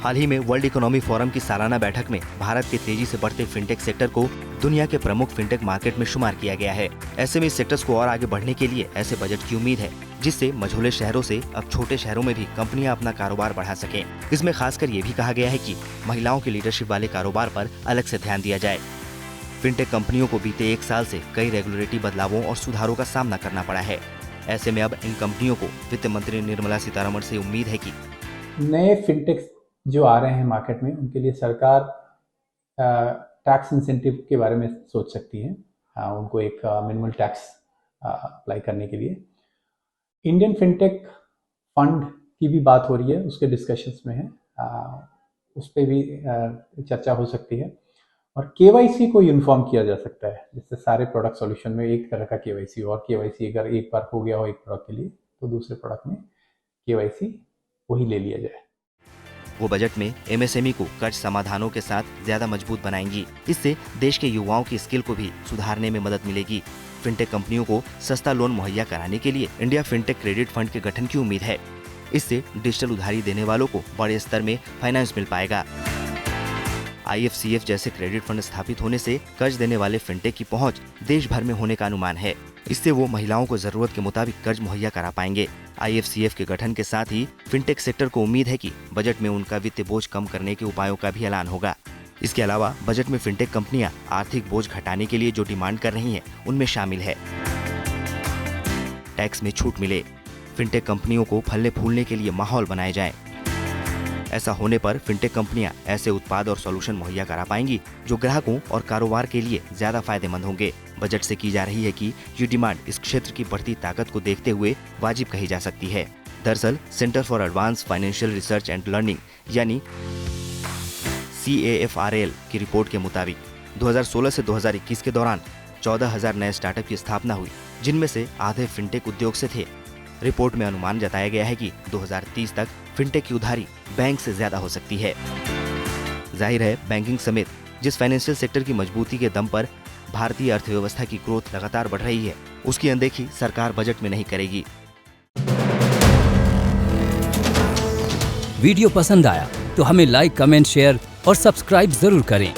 हाल ही में world economy forum की सालाना बैठक में भारत के तेजी से बढ़ते फिनटेक सेक्टर को दुनिया के प्रमुख फिनटेक मार्केट में शुमार किया गया है। ऐसे में इस सेक्टर्स को और आगे बढ़ने के लिए ऐसे बजट की उम्मीद है जिससे मझोले शहरों से अब छोटे शहरों में भी कंपनियां अपना कारोबार बढ़ा सकें। इसमें खासकर ये भी कहा गया है कि महिलाओं के लीडरशिप वाले कारोबार पर अलग से ध्यान दिया जाए। फिनटेक कंपनियों को बीते 1 साल से कई रेगुलेटरी बदलावों और सुधारों का सामना करना पड़ा है। ऐसे में अब इन कंपनियों को वित्त मंत्री निर्मला सीतारमण से उम्मीद है कि नए फिनटेक जो आ रहे हैं मार्केट में उनके लिए सरकार टैक्स इंसेंटिव के बारे में सोच सकती है। उनको एक मिनिमल टैक्स अप्लाई करने के लिए इंडियन फिनटेक फंड की भी बात हो रही है, उसके डिस्कशंस में है। उस पर भी चर्चा हो सकती है और केवाईसी को यूनिफॉर्म किया जा सकता है, जिससे सारे प्रोडक्ट सॉल्यूशन में एक तरह का केवाईसी और केवाईसी अगर एक बार हो गया हो एक प्रोडक्ट के लिए तो दूसरे प्रोडक्ट में केवाईसी वही ले लिया जाए। वो बजट में एमएसएमई को कर्ज समाधानों के साथ ज्यादा मजबूत बनाएंगी। इससे देश के युवाओं की स्किल को भी सुधारने में मदद मिलेगी। फिनटेक कंपनियों को सस्ता लोन मुहैया कराने के लिए इंडिया फिनटेक क्रेडिट फंड के गठन की उम्मीद है। इससे डिजिटल उधारी देने वालों को बड़े स्तर में फाइनेंस मिल पाएगा। IFCF जैसे क्रेडिट फंड स्थापित होने से कर्ज देने वाले फिनटेक की पहुंच देश भर में होने का अनुमान है। इससे वो महिलाओं को जरूरत के मुताबिक कर्ज मुहैया करा पाएंगे। IFCF के गठन के साथ ही फिनटेक सेक्टर को उम्मीद है कि बजट में उनका वित्तीय बोझ कम करने के उपायों का भी ऐलान होगा। इसके अलावा बजट में फिनटेक कंपनियां आर्थिक बोझ घटाने के लिए जो डिमांड कर रही हैं, उनमें शामिल है टैक्स में छूट मिले, फिनटेक कंपनियों को फलने फूलने के लिए माहौल बनाए जाए। ऐसा होने पर फिनटेक कंपनियां ऐसे उत्पाद और सॉल्यूशन मुहैया करा पाएंगी जो ग्राहकों और कारोबार के लिए ज्यादा फायदेमंद होंगे। बजट से की जा रही है कि ये डिमांड इस क्षेत्र की बढ़ती ताकत को देखते हुए वाजिब कही जा सकती है। दरअसल centre for advance financial research and learning यानी CAFRL की रिपोर्ट के मुताबिक 2016 से 2021 के दौरान 14,000 नए स्टार्टअप की स्थापना हुई, जिनमें से आधे फिनटेक उद्योग से थे। रिपोर्ट में अनुमान जताया गया है कि 2030 तक फिनटेक की उधारी बैंक से ज्यादा हो सकती है। जाहिर है, बैंकिंग समेत जिस फाइनेंशियल सेक्टर की मजबूती के दम पर भारतीय अर्थव्यवस्था की ग्रोथ लगातार बढ़ रही है, उसकी अनदेखी सरकार बजट में नहीं करेगी। वीडियो पसंद आया तो हमें लाइक, कमेंट, शेयर और सब्सक्राइब जरूर करें।